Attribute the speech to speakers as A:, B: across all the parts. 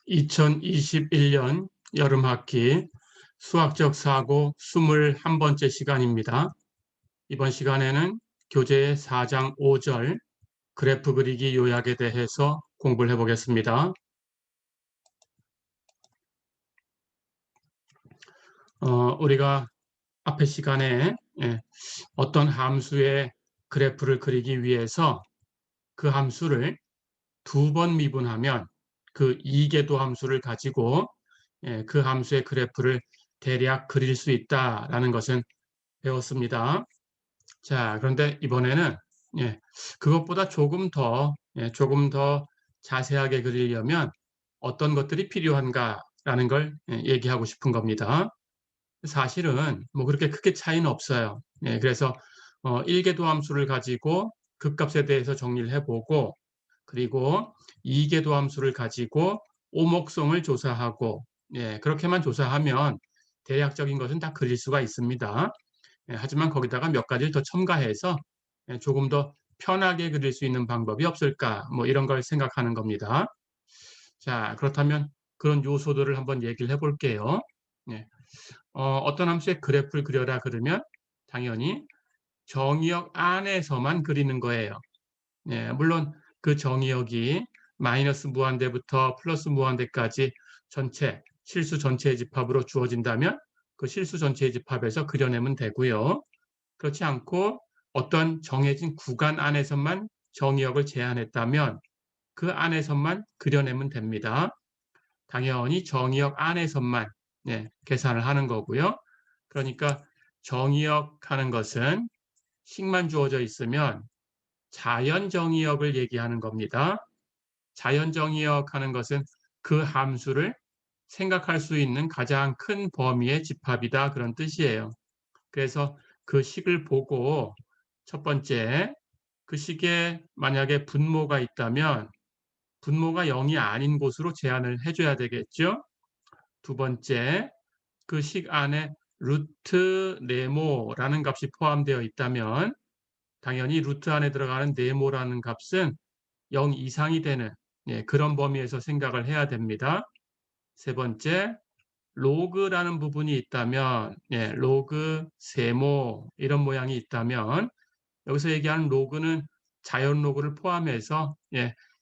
A: 2021년 여름학기 수학적 사고 21번째 시간입니다. 이번 시간에는 교재 4장 5절 그래프 그리기 요약에 대해서 공부를 해보겠습니다. 우리가 앞의 시간에 어떤 함수의 그래프를 그리기 위해서 그 함수를 2번 미분하면 그 이계도 함수를 가지고 그 함수의 그래프를 대략 그릴 수 있다라는 것은 배웠습니다. 자, 그런데 이번에는 그것보다 조금 더 자세하게 그리려면 어떤 것들이 필요한가라는 걸 얘기하고 싶은 겁니다. 사실은 뭐 그렇게 크게 차이는 없어요. 그래서 1계도 함수를 가지고 극값에 대해서 정리를 해보고, 그리고 2계도 함수를 가지고 오목성을 조사하고, 그렇게만 조사하면 대략적인 것은 다 그릴 수가 있습니다. 하지만 거기다가 몇 가지를 더 첨가해서 조금 더 편하게 그릴 수 있는 방법이 없을까, 뭐 이런 걸 생각하는 겁니다. 자, 그렇다면 그런 요소들을 한번 얘기를 해볼게요. 어떤 함수의 그래프를 그려라 그러면 당연히 정의역 안에서만 그리는 거예요. 물론 그 정의역이 마이너스 무한대부터 플러스 무한대까지 전체, 실수 전체의 집합으로 주어진다면 그 실수 전체의 집합에서 그려내면 되고요. 그렇지 않고 어떤 정해진 구간 안에서만 정의역을 제한했다면 그 안에서만 그려내면 됩니다. 당연히 정의역 안에서만 계산을 하는 거고요. 그러니까 정의역 하는 것은 식만 주어져 있으면 자연정의역을 얘기하는 겁니다. 자연정의역 하는 것은 그 함수를 생각할 수 있는 가장 큰 범위의 집합이다, 그런 뜻이에요. 그래서 그 식을 보고 첫 번째, 그 식에 만약에 분모가 있다면 분모가 0이 아닌 곳으로 제한을 해줘야 되겠죠. 두 번째, 그 식 안에 루트 네모라는 값이 포함되어 있다면 당연히 루트 안에 들어가는 네모라는 값은 0 이상이 되는 그런 범위에서 생각을 해야 됩니다. 세 번째, 로그라는 부분이 있다면 로그, 세모 이런 모양이 있다면 여기서 얘기하는 로그는 자연 로그를 포함해서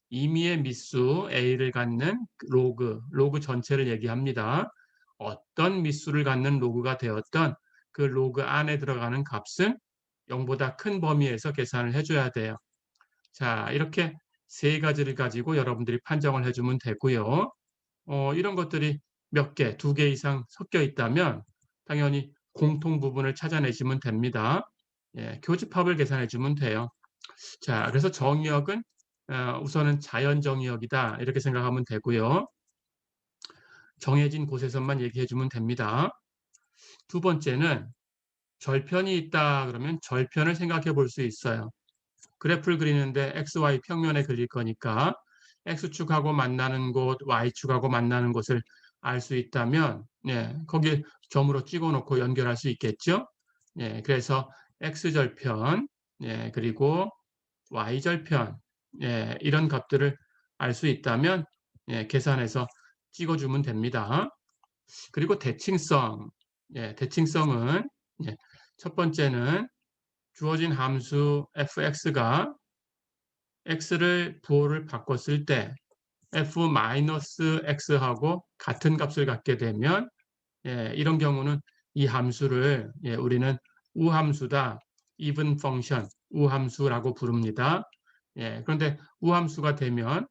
A: 임의의 미수 a를 갖는 로그 전체를 얘기합니다. 어떤 미수를 갖는 로그가 되었던 그 로그 안에 들어가는 값은 0보다 큰 범위에서 계산을 해줘야 돼요. 자, 이렇게 세 가지를 가지고 여러분들이 판정을 해주면 되고요. 이런 것들이 몇 개, 2개 이상 섞여 있다면 당연히 공통 부분을 찾아내시면 됩니다. 교집합을 계산해 주면 돼요. 자, 그래서 정의역은 우선은 자연 정의역이다, 이렇게 생각하면 되고요. 정해진 곳에서만 얘기해 주면 됩니다. 두 번째는 절편이 있다 그러면 절편을 생각해 볼 수 있어요. 그래프를 그리는데 XY 평면에 그릴 거니까 X축하고 만나는 곳, Y축하고 만나는 곳을 알 수 있다면 거기에 점으로 찍어 놓고 연결할 수 있겠죠. 그래서 X절편 그리고 Y절편 이런 값들을 알 수 있다면 계산해서 찍어주면 됩니다. 그리고 대칭성, 대칭성은 첫 번째는 주어진 함수 fx가 x를 부호를 바꿨을 때 f-x하고 같은 값을 갖게 되면 이런 경우는 이 함수를 우리는 우함수다, even function, 우함수라고 부릅니다. 그런데 우함수가 되면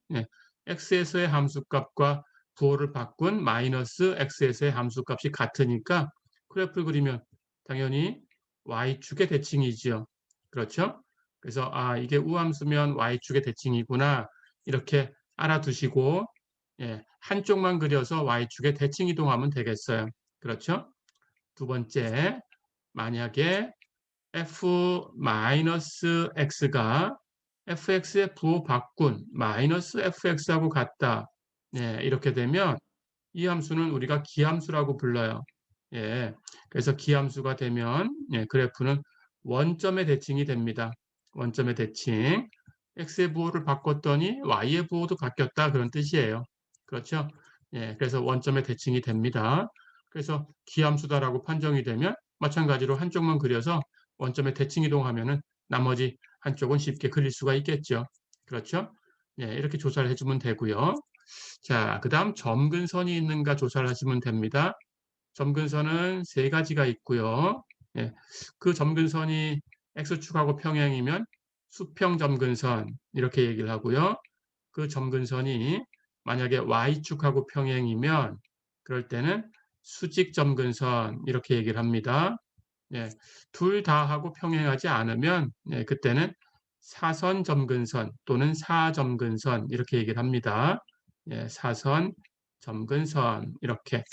A: x에서의 함수값과 부호를 바꾼 마이너스 x에서의 함수값이 같으니까 그래프를 그리면 당연히 y축의 대칭이지요. 그렇죠? 그래서 이게 우함수면 y축의 대칭이구나, 이렇게 알아두시고 한쪽만 그려서 y축의 대칭 이동하면 되겠어요. 그렇죠? 두 번째, 만약에 f-x가 fx의 부호 바꾼 마이너스 fx하고 같다, 이렇게 되면 이 함수는 우리가 기함수라고 불러요. 그래서 기함수가 되면 그래프는 원점의 대칭이 됩니다. 원점의 대칭. x의 부호를 바꿨더니 y의 부호도 바뀌었다, 그런 뜻이에요. 그렇죠? 예, 그래서 원점에 대칭이 됩니다. 그래서 기함수다라고 판정이 되면 마찬가지로 한쪽만 그려서 원점에 대칭 이동하면은 나머지 한쪽은 쉽게 그릴 수가 있겠죠. 그렇죠? 예, 이렇게 조사를 해주면 되고요. 자, 그다음 점근선이 있는가 조사를 하시면 됩니다. 점근선은 세 가지가 있고요. 예, 그 점근선이 X축하고 평행이면 수평 점근선 이렇게 얘기를 하고요. 그 점근선이 만약에 Y축하고 평행이면 그럴 때는 수직 점근선 이렇게 얘기를 합니다. 예, 둘 다 하고 평행하지 않으면 예, 그때는 사선 점근선 또는 사점근선 이렇게 얘기를 합니다. 예, 사선, 점근선 이렇게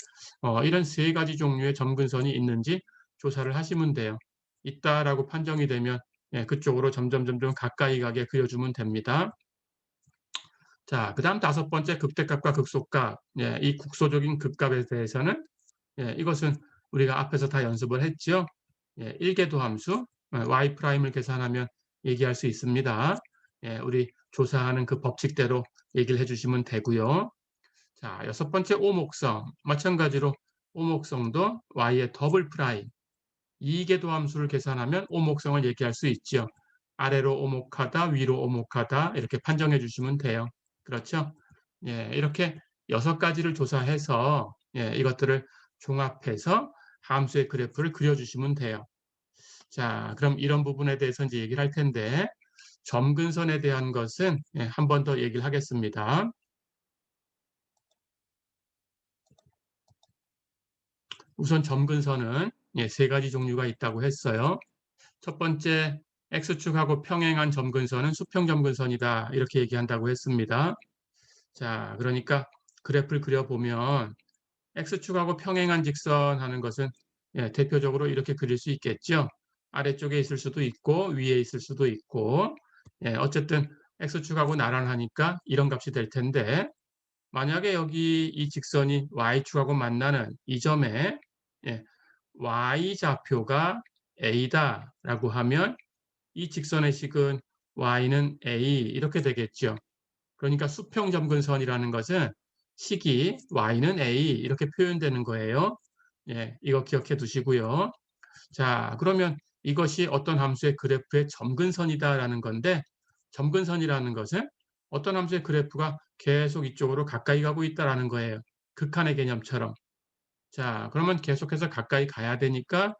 A: 이런 세 가지 종류의 점근선이 있는지 조사를 하시면 돼요. 있다라고 판정이 되면 예, 그쪽으로 점점 가까이 가게 그려주면 됩니다. 자, 그다음 다섯 번째 극대값과 극소값. 예, 이 국소적인 극값에 대해서는 예, 이것은 우리가 앞에서 다 연습을 했죠. 예, 일계도 함수 y 프라임을 계산하면 얘기할 수 있습니다. 예, 우리 조사하는 그 법칙대로 얘기를 해주시면 되고요. 자, 여섯 번째 오목성. 마찬가지로 오목성도 y의 더블 프라임 이계도 함수를 계산하면 오목성을 얘기할 수 있죠. 아래로 오목하다, 위로 오목하다 이렇게 판정해 주시면 돼요. 그렇죠? 예, 이렇게 여섯 가지를 조사해서 예, 이것들을 종합해서 함수의 그래프를 그려주시면 돼요. 자, 그럼 이런 부분에 대해서 이제 얘기를 할 텐데 점근선에 대한 것은 예, 한 번 더 얘기를 하겠습니다. 우선 점근선은 예, 세 가지 종류가 있다고 했어요. 첫 번째 X축하고 평행한 점근선은 수평점근선이다 이렇게 얘기한다고 했습니다. 자, 그러니까 그래프를 그려보면 X축하고 평행한 직선 하는 것은 예, 대표적으로 이렇게 그릴 수 있겠죠. 아래쪽에 있을 수도 있고 위에 있을 수도 있고 예, 어쨌든 X축하고 나란하니까 이런 값이 될 텐데 만약에 여기 이 직선이 Y축하고 만나는 이 점에 예, Y좌표가 A다라고 하면 이 직선의 식은 y는 a 이렇게 되겠죠. 그러니까 수평 점근선이라는 것은 식이 y는 a 이렇게 표현되는 거예요. 예, 이거 기억해 두시고요. 자, 그러면 이것이 어떤 함수의 그래프의 점근선이다라는 건데 점근선이라는 것은 어떤 함수의 그래프가 계속 이쪽으로 가까이 가고 있다라는 거예요. 극한의 개념처럼. 자, 그러면 계속해서 가까이 가야 되니까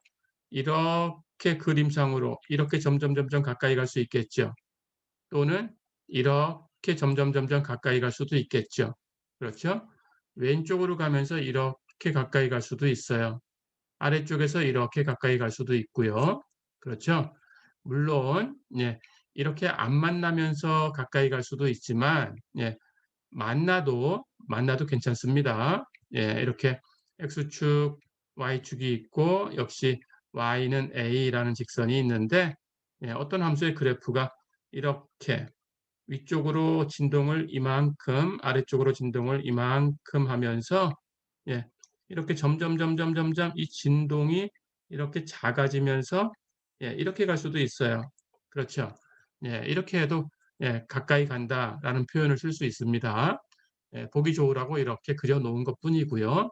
A: 이렇게 그림상으로 이렇게 점점 가까이 갈 수 있겠죠. 또는 이렇게 점점 가까이 갈 수도 있겠죠. 그렇죠? 왼쪽으로 가면서 이렇게 가까이 갈 수도 있어요. 아래쪽에서 이렇게 가까이 갈 수도 있고요. 그렇죠? 물론 예, 이렇게 안 만나면서 가까이 갈 수도 있지만 예, 만나도 괜찮습니다. 예, 이렇게 x축, y축이 있고 역시 y는 a라는 직선이 있는데 예, 어떤 함수의 그래프가 이렇게 위쪽으로 진동을 이만큼 아래쪽으로 진동을 이만큼 하면서 예, 이렇게 점점 이 진동이 이렇게 작아지면서 예, 이렇게 갈 수도 있어요. 그렇죠? 예, 이렇게 해도 예, 가까이 간다라는 표현을 쓸 수 있습니다. 예, 보기 좋으라고 이렇게 그려 놓은 것뿐이고요.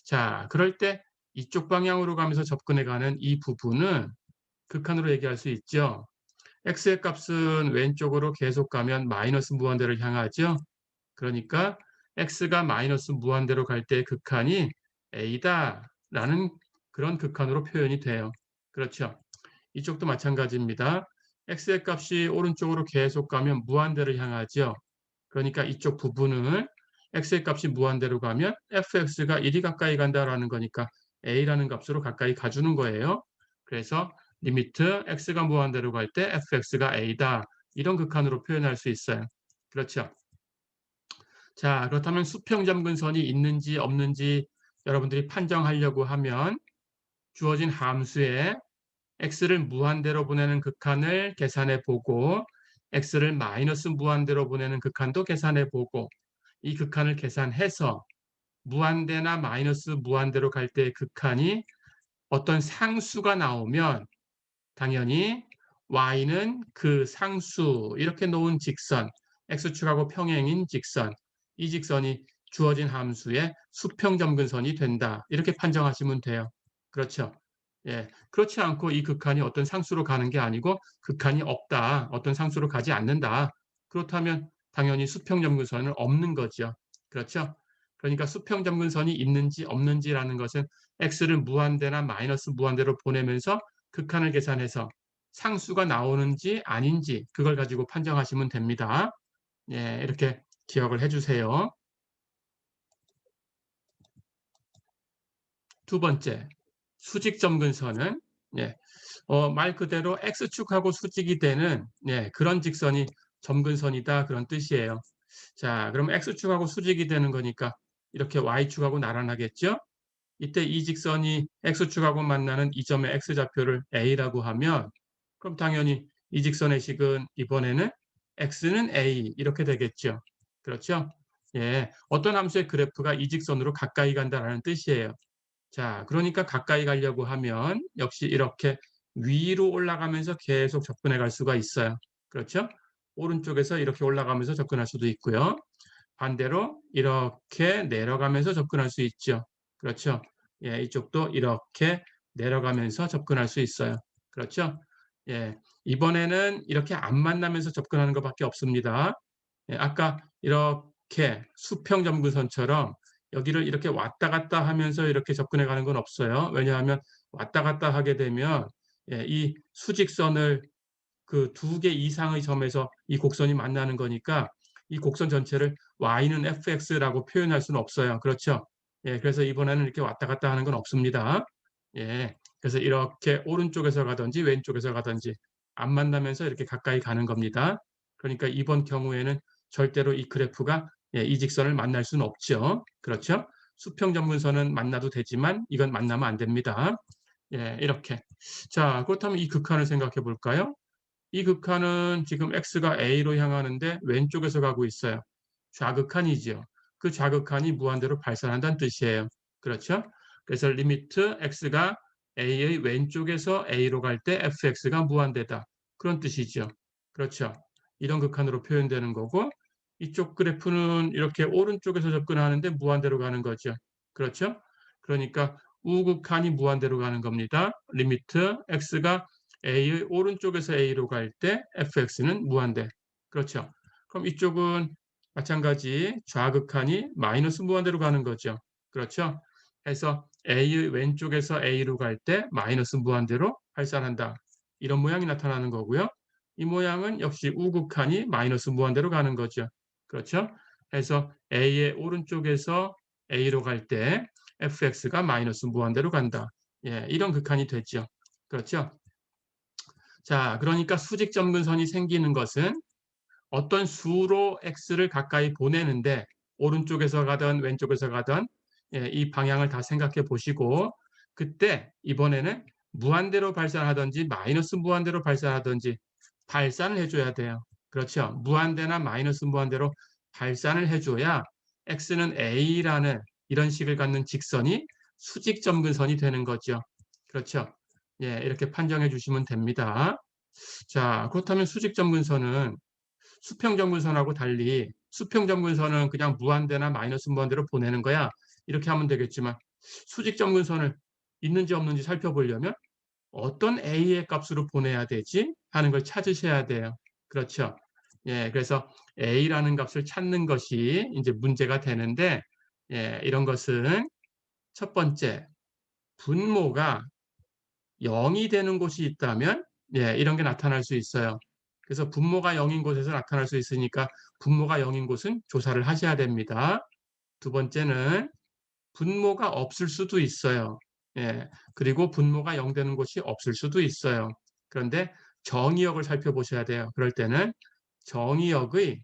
A: 자, 그럴 때 이쪽 방향으로 가면서 접근해가는 이 부분은 극한으로 얘기할 수 있죠. x의 값은 왼쪽으로 계속 가면 마이너스 무한대를 향하죠. 그러니까 x가 마이너스 무한대로 갈 때 극한이 a다라는 그런 극한으로 표현이 돼요. 그렇죠. 이쪽도 마찬가지입니다. x의 값이 오른쪽으로 계속 가면 무한대를 향하죠. 그러니까 이쪽 부분을 x의 값이 무한대로 가면 fx가 1이 가까이 간다라는 거니까 a라는 값으로 가까이 가주는 거예요. 그래서 리미트 x가 무한대로 갈 때 fx가 a다. 이런 극한으로 표현할 수 있어요. 그렇죠. 자, 그렇다면 수평점근선이 있는지 없는지 여러분들이 판정하려고 하면 주어진 함수에 x를 무한대로 보내는 극한을 계산해 보고 x를 마이너스 무한대로 보내는 극한도 계산해 보고 이 극한을 계산해서 무한대나 마이너스 무한대로 갈 때의 극한이 어떤 상수가 나오면 당연히 y는 그 상수 이렇게 놓은 직선 x축하고 평행인 직선 이 직선이 주어진 함수의 수평점근선이 된다. 이렇게 판정하시면 돼요. 그렇죠? 예, 그렇지 않고 이 극한이 어떤 상수로 가는 게 아니고 극한이 없다. 어떤 상수로 가지 않는다. 그렇다면 당연히 수평점근선은 없는 거죠. 그렇죠? 그러니까 수평점근선이 있는지 없는지라는 것은 x를 무한대나 마이너스 무한대로 보내면서 극한을 계산해서 상수가 나오는지 아닌지 그걸 가지고 판정하시면 됩니다. 예, 이렇게 기억을 해주세요. 두 번째, 수직점근선은 예, 말 그대로 x축하고 수직이 되는 그런 직선이 점근선이다 그런 뜻이에요. 자, 그럼 x축하고 수직이 되는 거니까 이렇게 y축하고 나란하겠죠? 이때 이 직선이 x축하고 만나는 이 점의 x좌표를 a라고 하면 그럼 당연히 이 직선의 식은 이번에는 x는 a 이렇게 되겠죠. 그렇죠? 예, 어떤 함수의 그래프가 이 직선으로 가까이 간다라는 뜻이에요. 자, 그러니까 가까이 가려고 하면 역시 이렇게 위로 올라가면서 계속 접근해 갈 수가 있어요. 그렇죠? 오른쪽에서 이렇게 올라가면서 접근할 수도 있고요. 반대로 이렇게 내려가면서 접근할 수 있죠. 그렇죠? 예, 이쪽도 이렇게 내려가면서 접근할 수 있어요. 그렇죠? 예, 이번에는 이렇게 안 만나면서 접근하는 것밖에 없습니다. 예, 아까 이렇게 수평점근선처럼 여기를 이렇게 왔다 갔다 하면서 이렇게 접근해 가는 건 없어요. 왜냐하면 왔다 갔다 하게 되면 이 수직선을 그 두 개 이상의 점에서 이 곡선이 만나는 거니까 이 곡선 전체를 y는 fx라고 표현할 수는 없어요. 그렇죠? 예, 그래서 이번에는 이렇게 왔다 갔다 하는 건 없습니다. 예, 그래서 이렇게 오른쪽에서 가든지 왼쪽에서 가든지 안 만나면서 이렇게 가까이 가는 겁니다. 그러니까 이번 경우에는 절대로 이 그래프가 이 직선을 만날 수는 없죠. 그렇죠? 수평점근선은 만나도 되지만 이건 만나면 안 됩니다. 예, 이렇게. 자, 그렇다면 이 극한을 생각해 볼까요? 이 극한은 지금 x가 a로 향하는데 왼쪽에서 가고 있어요. 좌극한이죠. 그 좌극한이 무한대로 발산한다는 뜻이에요. 그렇죠? 그래서 리미트 x가 a의 왼쪽에서 a로 갈 때 fx가 무한대다. 그런 뜻이죠. 그렇죠? 이런 극한으로 표현되는 거고 이쪽 그래프는 이렇게 오른쪽에서 접근하는데 무한대로 가는 거죠. 그렇죠? 그러니까 우극한이 무한대로 가는 겁니다. 리미트 x가 a의 오른쪽에서 a로 갈 때 fx는 무한대. 그렇죠. 그럼 이쪽은 마찬가지 좌극한이 마이너스 무한대로 가는 거죠. 그렇죠. 해서 a의 왼쪽에서 a로 갈 때 마이너스 무한대로 발산한다. 이런 모양이 나타나는 거고요. 이 모양은 역시 우극한이 마이너스 무한대로 가는 거죠. 그렇죠. 해서 a의 오른쪽에서 a로 갈 때 fx가 마이너스 무한대로 간다. 예, 이런 극한이 되죠. 그렇죠. 자, 그러니까 수직점근선이 생기는 것은 어떤 수로 x를 가까이 보내는데 오른쪽에서 가든 왼쪽에서 가든 이 방향을 다 생각해 보시고 그때 이번에는 무한대로 발산하든지 마이너스 무한대로 발산하든지 발산을 해줘야 돼요. 그렇죠. 무한대나 마이너스 무한대로 발산을 해줘야 x는 a라는 이런 식을 갖는 직선이 수직점근선이 되는 거죠. 그렇죠. 예, 이렇게 판정해 주시면 됩니다. 자, 그렇다면 수직점근선은 수평점근선하고 달리 수평점근선은 그냥 무한대나 마이너스 무한대로 보내는 거야. 이렇게 하면 되겠지만 수직점근선을 있는지 없는지 살펴보려면 어떤 a의 값으로 보내야 되지? 하는 걸 찾으셔야 돼요. 그렇죠. 예, 그래서 a라는 값을 찾는 것이 이제 문제가 되는데 이런 것은 첫 번째 분모가 0이 되는 곳이 있다면 이런 게 나타날 수 있어요. 그래서 분모가 0인 곳에서 나타날 수 있으니까 분모가 0인 곳은 조사를 하셔야 됩니다. 두 번째는 분모가 없을 수도 있어요. 예, 그리고 분모가 0 되는 곳이 없을 수도 있어요. 그런데 정의역을 살펴보셔야 돼요. 그럴 때는 정의역의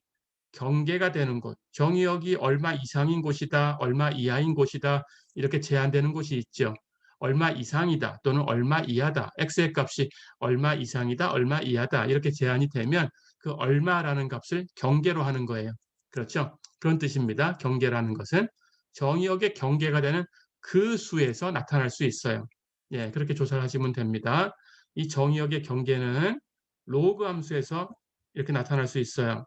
A: 경계가 되는 곳, 정의역이 얼마 이상인 곳이다, 얼마 이하인 곳이다 이렇게 제한되는 곳이 있죠. 얼마 이상이다 또는 얼마 이하다, x의 값이 얼마 이상이다, 얼마 이하다 이렇게 제한이 되면 그 얼마라는 값을 경계로 하는 거예요. 그렇죠? 그런 뜻입니다. 경계라는 것은 정의역의 경계가 되는 그 수에서 나타날 수 있어요. 예, 그렇게 조사를 하시면 됩니다. 이 정의역의 경계는 로그 함수에서 이렇게 나타날 수 있어요.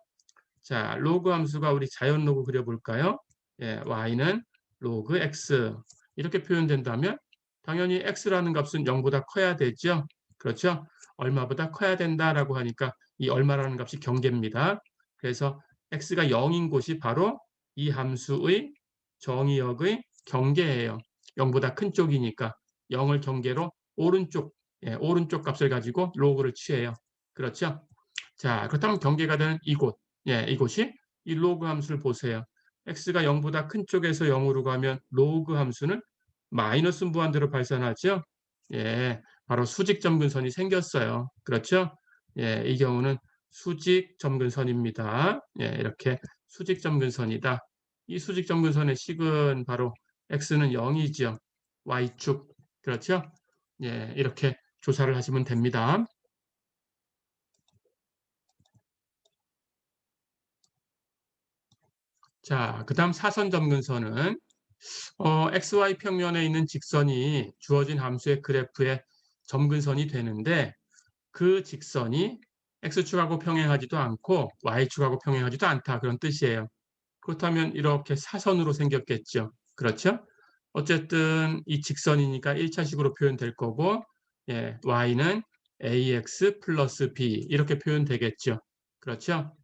A: 자, 로그 함수가 우리 자연 로그 그려볼까요? 예, y는 로그 x 이렇게 표현된다면 당연히 x라는 값은 0보다 커야 되죠. 그렇죠? 얼마보다 커야 된다라고 하니까 이 얼마라는 값이 경계입니다. 그래서 x가 0인 곳이 바로 이 함수의 정의역의 경계예요. 0보다 큰 쪽이니까 0을 경계로 오른쪽, 예, 오른쪽 값을 가지고 로그를 취해요. 그렇죠? 자, 그렇다면 경계가 되는 이곳, 예, 이곳이 이 로그 함수를 보세요. x가 0보다 큰 쪽에서 0으로 가면 로그 함수는 마이너스 무한대로 발산하죠. 예, 바로 수직 점근선이 생겼어요. 그렇죠? 예, 이 경우는 수직 점근선입니다. 예, 이렇게 수직 점근선이다. 이 수직 점근선의 식은 바로 x는 0이죠. y축. 그렇죠? 예, 이렇게 조사를 하시면 됩니다. 자, 그다음 사선 점근선은 XY 평면에 있는 직선이 주어진 함수의 그래프의 점근선이 되는데 그 직선이 X축하고 평행하지도 않고 Y축하고 평행하지도 않다. 그런 뜻이에요. 그렇다면 이렇게 사선으로 생겼겠죠. 그렇죠? 어쨌든 이 직선이니까 1차식으로 표현될 거고 예, Y는 AX 플러스 B 이렇게 표현되겠죠. 그렇죠?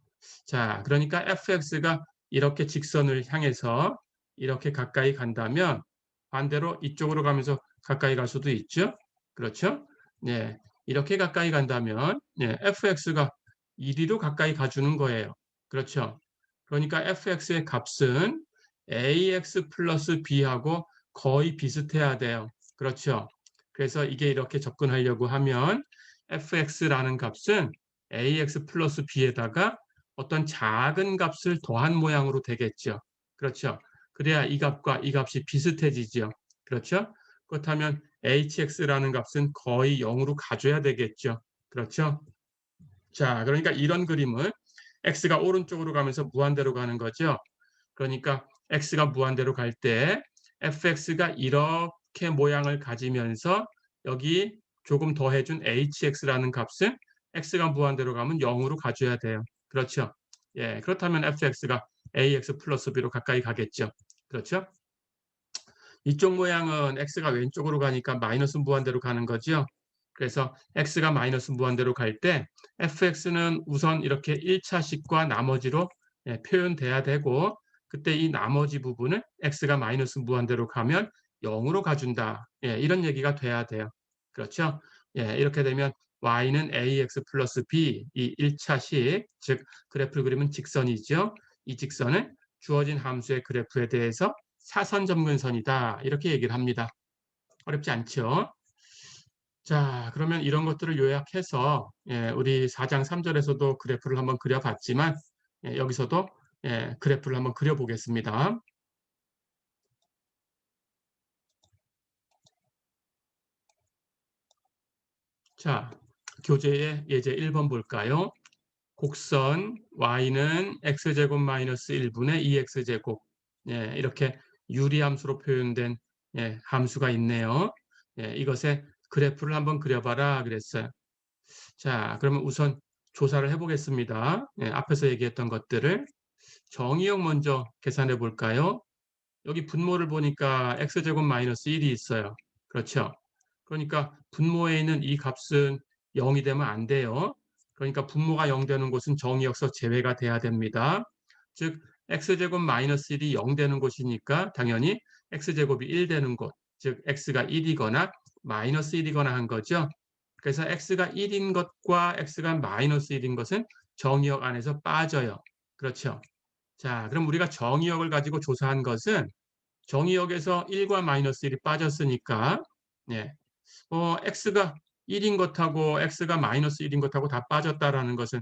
A: 자, 그러니까 fx가 이렇게 직선을 향해서 이렇게 가까이 간다면 반대로 이쪽으로 가면서 가까이 갈 수도 있죠. 그렇죠? 네. 이렇게 가까이 간다면 네, fx가 이리로 가까이 가주는 거예요. 그렇죠? 그러니까 fx의 값은 ax 플러스 b하고 거의 비슷해야 돼요. 그렇죠? 그래서 이게 이렇게 접근하려고 하면 fx라는 값은 ax 플러스 b에다가 어떤 작은 값을 더한 모양으로 되겠죠. 그렇죠. 그래야 이 값과 이 값이 비슷해지죠. 그렇죠. 그렇다면 hx라는 값은 거의 0으로 가줘야 되겠죠. 그렇죠. 자, 그러니까 이런 그림을 x가 오른쪽으로 가면서 무한대로 가는 거죠. 그러니까 x가 무한대로 갈 때 fx가 이렇게 모양을 가지면서 여기 조금 더해준 hx라는 값은 x가 무한대로 가면 0으로 가줘야 돼요. 그렇죠? 예, 그렇다면 fx가 ax 플러스 b로 가까이 가겠죠. 그렇죠? 이쪽 모양은 x가 왼쪽으로 가니까 마이너스 무한대로 가는 거죠. 그래서 x가 마이너스 무한대로 갈 때 fx는 우선 이렇게 1차식과 나머지로 예, 표현돼야 되고 그때 이 나머지 부분을 x가 마이너스 무한대로 가면 0으로 가준다. 예, 이런 얘기가 돼야 돼요. 그렇죠? 예, 이렇게 되면 y는 ax 플러스 b 이 1차식 즉 그래프를 그리면 직선이죠. 이 직선은 주어진 함수의 그래프에 대해서 사선 점근선이다. 이렇게 얘기를 합니다. 어렵지 않죠? 자, 그러면 이런 것들을 요약해서 예, 우리 4장 3절에서도 그래프를 한번 그려봤지만 예, 여기서도 예, 그래프를 한번 그려보겠습니다. 자, 교재의 예제 1번 볼까요? 곡선 y는 x제곱 마이너스 1분의 2x제곱 예, 이렇게 유리함수로 표현된 예, 함수가 있네요. 예, 이것의 그래프를 한번 그려봐라 그랬어요. 자, 그러면 우선 조사를 해보겠습니다. 예, 앞에서 얘기했던 것들을 정의역 먼저 계산해 볼까요? 여기 분모를 보니까 x제곱 마이너스 1이 있어요. 그렇죠? 그러니까 분모에 있는 이 값은 0이 되면 안 돼요. 그러니까 분모가 0 되는 곳은 정의역서 제외가 돼야 됩니다. 즉 x제곱 마이너스 1이 0 되는 곳이니까 당연히 x제곱이 1 되는 곳, 즉 x가 1이거나 마이너스 1이거나 한 거죠. 그래서 x가 1인 것과 x가 마이너스 1인 것은 정의역 안에서 빠져요. 그렇죠? 자, 그럼 우리가 정의역을 가지고 조사한 것은 정의역에서 1과 마이너스 1이 빠졌으니까 예, x가 1인 것하고 x가 마이너스 1인 것하고 다 빠졌다라는 것은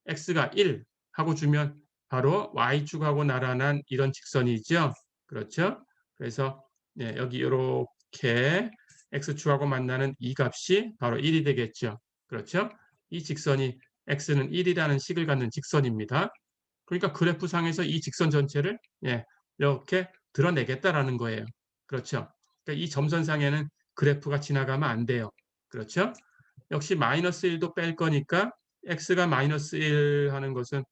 A: x가 1 하고 주면 바로 y축하고 나란한 이런 직선이죠. 그렇죠? 그래서 예, 여기 이렇게 x축하고 만나는 이 값이 바로 1이 되겠죠. 그렇죠? 이 직선이 x는 1이라는 식을 갖는 직선입니다. 그러니까 그래프상에서 이 직선 전체를 예, 이렇게 드러내겠다라는 거예요. 그렇죠? 그러니까 이 점선상에는 그래프가 지나가면 안 돼요. 그렇죠? 역시 마이너스 1도 뺄 거니까 x가 마이너스 1 하는 것은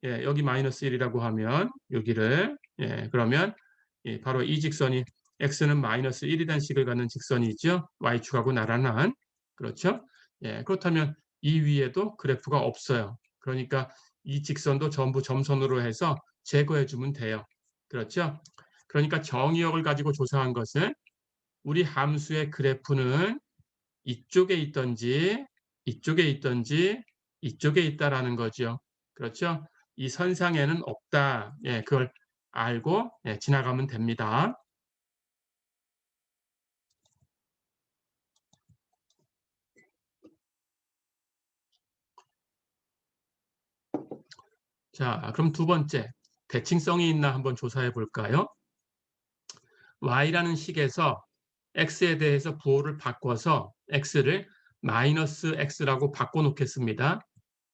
A: 예, 여기 마이너스 1이라고 하면 여기를 예, 그러면 예, 바로 이 직선이 x는 마이너스 1이라는 식을 갖는 직선이죠. y축하고 나란한. 그렇죠? 예, 그렇다면 이 위에도 그래프가 없어요. 그러니까 이 직선도 전부 점선으로 해서 제거해 주면 돼요. 그렇죠? 그러니까 정의역을 가지고 조사한 것은 우리 함수의 그래프는 이쪽에 있든지 이쪽에 있든지 이쪽에 있다라는 거죠. 그렇죠? 이 선상에는 없다. 예, 그걸 알고 예, 지나가면 됩니다. 자, 그럼 두 번째, 대칭성이 있나 한번 조사해 볼까요? y라는 식에서 x에 대해서 부호를 바꿔서 x를 마이너스 x라고 바꿔 놓겠습니다.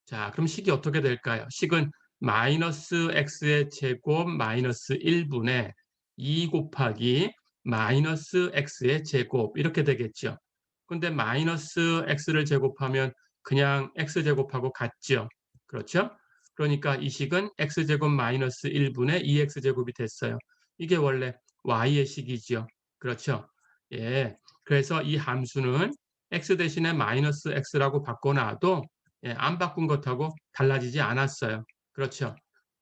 A: 자, 그럼 식이 어떻게 될까요? 식은 마이너스 x의 제곱 마이너스 1분의 2 곱하기 마이너스 x의 제곱 이렇게 되겠죠. 근데 마이너스 x를 제곱하면 그냥 x제곱하고 같죠. 그렇죠? 그러니까 이 식은 x제곱 마이너스 1분의 2x제곱이 됐어요. 이게 원래 y의 식이죠. 그렇죠? 예. 그래서 이 함수는 x 대신에 마이너스 x라고 바꿔놔도 예, 안 바꾼 것하고 달라지지 않았어요. 그렇죠?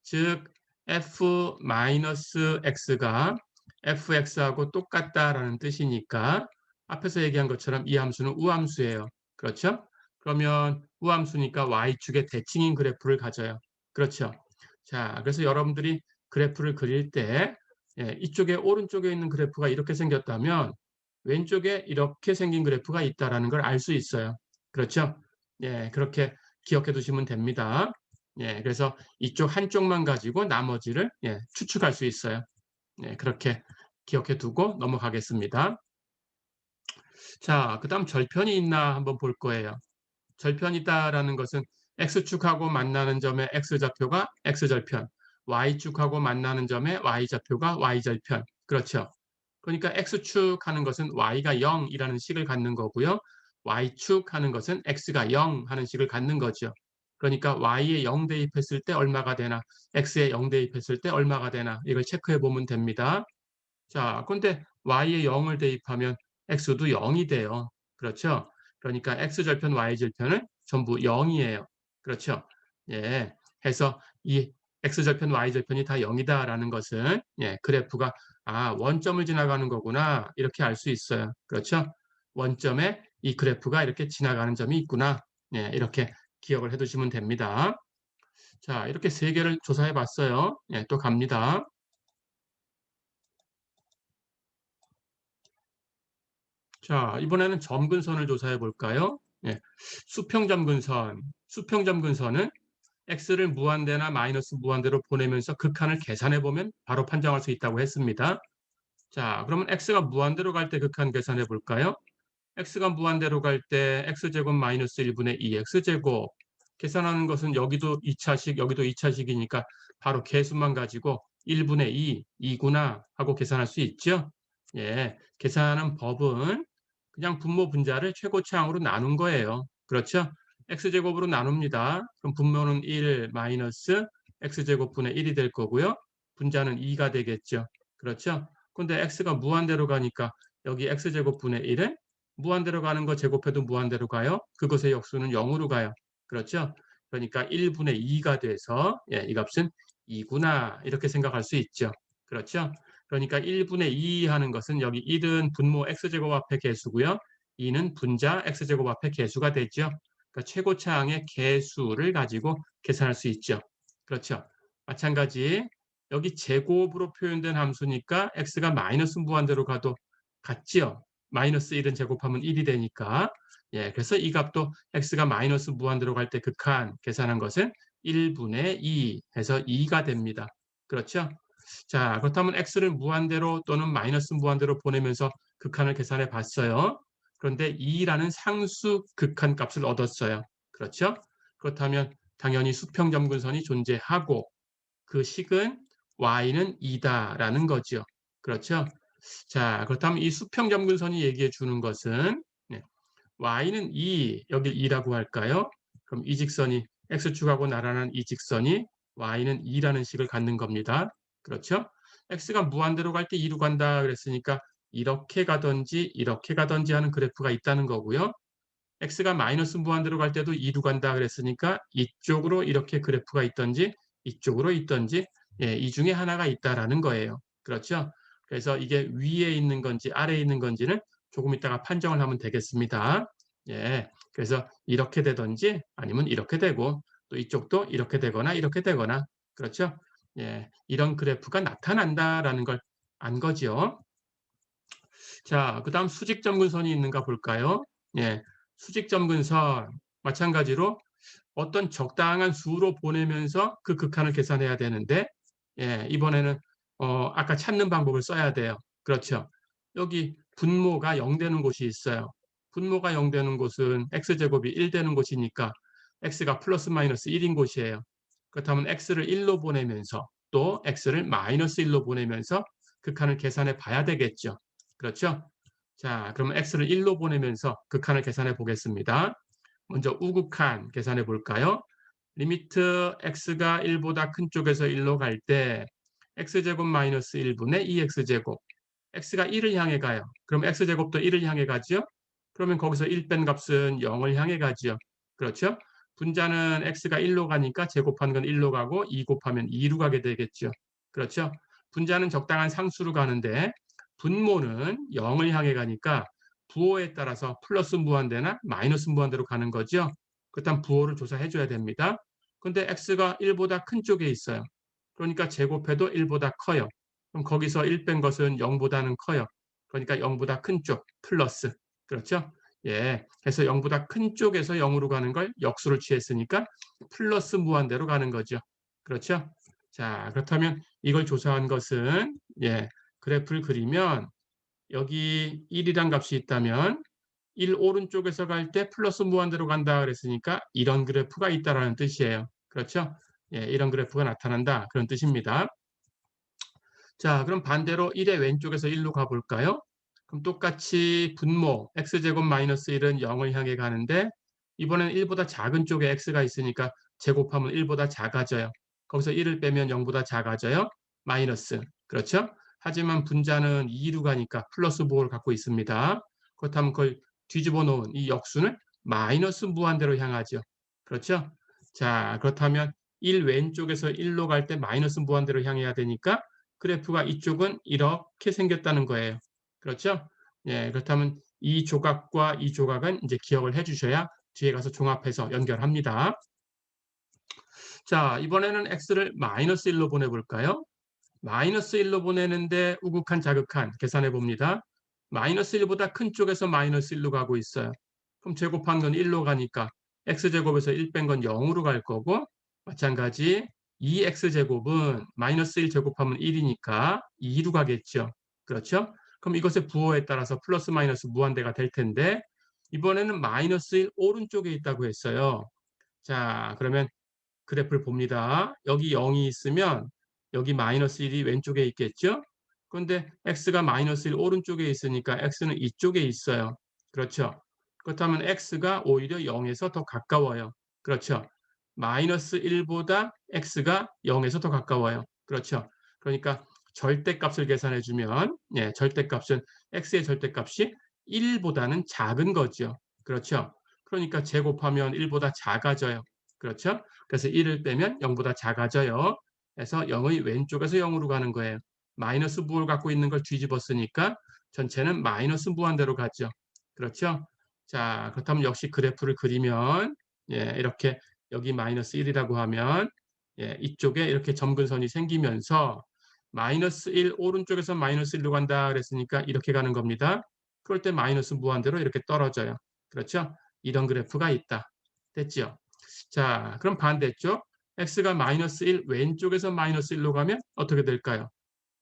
A: 즉 f-x가 fx하고 똑같다라는 뜻이니까 앞에서 얘기한 것처럼 이 함수는 우함수예요. 그렇죠? 그러면 우함수니까 y축의 대칭인 그래프를 가져요. 그렇죠? 자, 그래서 여러분들이 그래프를 그릴 때 예, 이쪽에 오른쪽에 있는 그래프가 이렇게 생겼다면 왼쪽에 이렇게 생긴 그래프가 있다라는 걸 알 수 있어요. 그렇죠? 예, 그렇게 기억해 두시면 됩니다. 예, 그래서 이쪽 한쪽만 가지고 나머지를 예, 추측할 수 있어요. 예, 그렇게 기억해 두고 넘어가겠습니다. 자, 그다음 절편이 있나 한번 볼 거예요. 절편이 있다라는 것은 x축하고 만나는 점의 x좌표가 x절편, y축하고 만나는 점의 y좌표가 y절편. 그렇죠? 그러니까 x축 하는 것은 y가 0이라는 식을 갖는 거고요. y축 하는 것은 x가 0 하는 식을 갖는 거죠. 그러니까 y에 0 대입했을 때 얼마가 되나, x에 0 대입했을 때 얼마가 되나 이걸 체크해 보면 됩니다. 자, 그런데 y에 0을 대입하면 x도 0이 돼요. 그렇죠? 그러니까 x절편, y절편은 전부 0이에요. 그렇죠? 예. 해서 이 x절편, y절편이 다 0이다라는 것은 예, 그래프가 원점을 지나가는 거구나. 이렇게 알 수 있어요. 그렇죠? 원점에 이 그래프가 이렇게 지나가는 점이 있구나. 예, 이렇게 기억을 해 두시면 됩니다. 자, 이렇게 세 개를 조사해 봤어요. 예, 또 갑니다. 자, 이번에는 점근선을 조사해 볼까요? 예, 수평점근선. 수평점근선은 x를 무한대나 마이너스 무한대로 보내면서 극한을 계산해 보면 바로 판정할 수 있다고 했습니다. 자, 그러면 x가 무한대로 갈 때 극한 계산해 볼까요? x가 무한대로 갈 때 x제곱 마이너스 1분의 2x제곱 계산하는 것은 여기도 2차식, 여기도 2차식이니까 바로 개수만 가지고 1분의 2, 2구나 하고 계산할 수 있죠. 예, 계산하는 법은 그냥 분모 분자를 최고차항으로 나눈 거예요. 그렇죠? x제곱으로 나눕니다. 그럼 분모는 1 마이너스 x제곱분의 1이 될 거고요. 분자는 2가 되겠죠. 그렇죠? 근데 x가 무한대로 가니까 여기 x제곱분의 1은 무한대로 가는 거 제곱해도 무한대로 가요. 그것의 역수는 0으로 가요. 그렇죠? 그러니까 1분의 2가 돼서 예, 이 값은 2구나 이렇게 생각할 수 있죠. 그렇죠? 그러니까 1분의 2 하는 것은 여기 1은 분모 x제곱 앞의 개수고요. 2는 분자 x제곱 앞의 개수가 되죠. 그러니까 최고차항의 개수를 가지고 계산할 수 있죠. 그렇죠? 마찬가지 여기 제곱으로 표현된 함수니까 x가 마이너스 무한대로 가도 같지요. 마이너스 1은 제곱하면 1이 되니까 예, 그래서 이 값도 x가 마이너스 무한대로 갈 때 극한 계산한 것은 1분의 2 해서 2가 됩니다. 그렇죠? 자, 그렇다면 x를 무한대로 또는 마이너스 무한대로 보내면서 극한을 계산해 봤어요. 그런데 2라는 상수 극한 값을 얻었어요. 그렇죠? 그렇다면 당연히 수평점근선이 존재하고 그 식은 y는 2다라는 거죠. 그렇죠? 자, 그렇다면 이 수평점근선이 얘기해 주는 것은 네, y는 2, 여기 2라고 할까요? 그럼 이 직선이 x축하고 나란한 이 직선이 y는 2라는 식을 갖는 겁니다. 그렇죠? x가 무한대로 갈 때 2로 간다 그랬으니까 이렇게 가든지 하는 그래프가 있다는 거고요. x가 마이너스 무한대로 갈 때도 2로 간다 그랬으니까 이쪽으로 이렇게 그래프가 있든지 이쪽으로 있든지 예, 이 중에 하나가 있다라는 거예요. 그렇죠? 그래서 이게 위에 있는 건지 아래에 있는 건지는 조금 이따가 판정을 하면 되겠습니다. 예, 그래서 이렇게 되든지 아니면 이렇게 되고 또 이쪽도 이렇게 되거나 이렇게 되거나 그렇죠? 예, 이런 그래프가 나타난다라는 걸 안 거죠. 자, 그다음 수직 점근선이 있는가 볼까요? 예, 수직 점근선 마찬가지로 어떤 적당한 수로 보내면서 그 극한을 계산해야 되는데 예, 이번에는 아까 찾는 방법을 써야 돼요. 그렇죠. 여기 분모가 0 되는 곳이 있어요. 분모가 0 되는 곳은 x제곱이 1 되는 곳이니까 x가 플러스 마이너스 1인 곳이에요. 그렇다면 x를 1로 보내면서 또 x를 마이너스 1로 보내면서 극한을 계산해 봐야 되겠죠. 그렇죠? 자, 그러면 x를 1로 보내면서 극한을 계산해 보겠습니다. 먼저 우극한 계산해 볼까요? 리미트 x가 1보다 큰 쪽에서 1로 갈 때 x제곱 마이너스 1분의 2x제곱 x가 1을 향해 가요. 그럼 x제곱도 1을 향해 가죠? 그러면 거기서 1 뺀 값은 0을 향해 가죠. 그렇죠? 분자는 x가 1로 가니까 제곱한 건 1로 가고 2 곱하면 2로 가게 되겠죠. 그렇죠? 분자는 적당한 상수로 가는데 분모는 0을 향해 가니까 부호에 따라서 플러스 무한대나 마이너스 무한대로 가는 거죠. 그렇다면 부호를 조사해 줘야 됩니다. 근데 x가 1보다 큰 쪽에 있어요. 그러니까 제곱해도 1보다 커요. 그럼 거기서 1 뺀 것은 0보다는 커요. 그러니까 0보다 큰 쪽 플러스. 그렇죠? 예. 그래서 0보다 큰 쪽에서 0으로 가는 걸 역수를 취했으니까 플러스 무한대로 가는 거죠. 그렇죠? 자, 그렇다면 이걸 조사한 것은 예. 그래프를 그리면 여기 1이란 값이 있다면 1 오른쪽에서 갈 때 플러스 무한대로 간다 그랬으니까 이런 그래프가 있다라는 뜻이에요. 그렇죠? 예, 이런 그래프가 나타난다. 그런 뜻입니다. 자, 그럼 반대로 1의 왼쪽에서 1로 가볼까요? 그럼 똑같이 분모 x제곱 마이너스 1은 0을 향해 가는데 이번에는 1보다 작은 쪽에 x가 있으니까 제곱하면 1보다 작아져요. 거기서 1을 빼면 0보다 작아져요. 마이너스. 그렇죠? 하지만 분자는 2로 가니까 플러스 부호를 갖고 있습니다. 그렇다면 그걸 뒤집어 놓은 이 역수는 마이너스 무한대로 향하죠. 그렇죠? 자, 그렇다면 1 왼쪽에서 1로 갈 때 마이너스 무한대로 향해야 되니까 그래프가 이쪽은 이렇게 생겼다는 거예요. 그렇죠? 예, 그렇다면 이 조각과 이 조각은 이제 기억을 해 주셔야 뒤에 가서 종합해서 연결합니다. 자, 이번에는 x를 마이너스 1로 보내볼까요? 마이너스 1로 보내는데 우극한 자극한 계산해 봅니다. 마이너스 1보다 큰 쪽에서 마이너스 1로 가고 있어요. 그럼 제곱한 건 1로 가니까 x제곱에서 1 뺀 건 0으로 갈 거고 마찬가지 2x제곱은 마이너스 1 제곱하면 1이니까 2로 가겠죠. 그렇죠? 그럼 이것의 부호에 따라서 플러스 마이너스 무한대가 될 텐데 이번에는 마이너스 1 오른쪽에 있다고 했어요. 자, 그러면 그래프를 봅니다. 여기 0이 있으면 여기 마이너스 1이 왼쪽에 있겠죠? 그런데 x가 마이너스 1 오른쪽에 있으니까 x는 이쪽에 있어요. 그렇죠? 그렇다면 x가 오히려 0에서 더 가까워요. 그렇죠? 마이너스 1보다 x가 0에서 더 가까워요. 그렇죠? 그러니까 절대값을 계산해 주면 예, 절대값은 x의 절대값이 1보다는 작은 거죠. 그렇죠? 그러니까 제곱하면 1보다 작아져요. 그렇죠? 그래서 1을 빼면 0보다 작아져요. 그래서 0의 왼쪽에서 0으로 가는 거예요. 마이너스 부호를 갖고 있는 걸 뒤집었으니까 전체는 마이너스 무한대로 가죠. 그렇죠? 자, 그렇다면 역시 그래프를 그리면 예, 이렇게 여기 마이너스 1이라고 하면 예, 이쪽에 이렇게 점근선이 생기면서 마이너스 1 오른쪽에서 마이너스 1로 간다 그랬으니까 이렇게 가는 겁니다. 그럴 때 마이너스 무한대로 이렇게 떨어져요. 그렇죠? 이런 그래프가 있다. 됐죠? 자, 그럼 반대쪽 x가 마이너스 1 왼쪽에서 마이너스 1로 가면 어떻게 될까요?